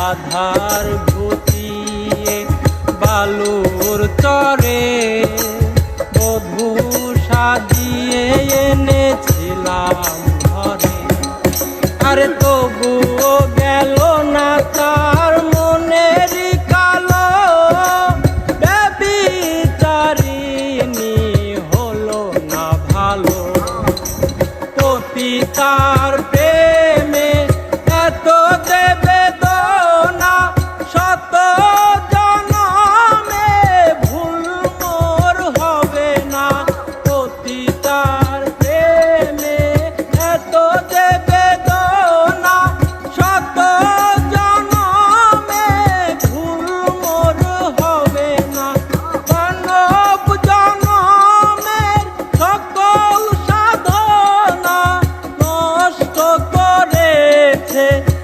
আধার ঘুচিয়ে বালুর চরে বধূ সাজিয়ে এনেছিলাম ঘরে। আরে তবুও গেল না তার মনের কালো, ব্যভিচারিণী হলো না ভালো। পতি তার প্রেমে এত দেবে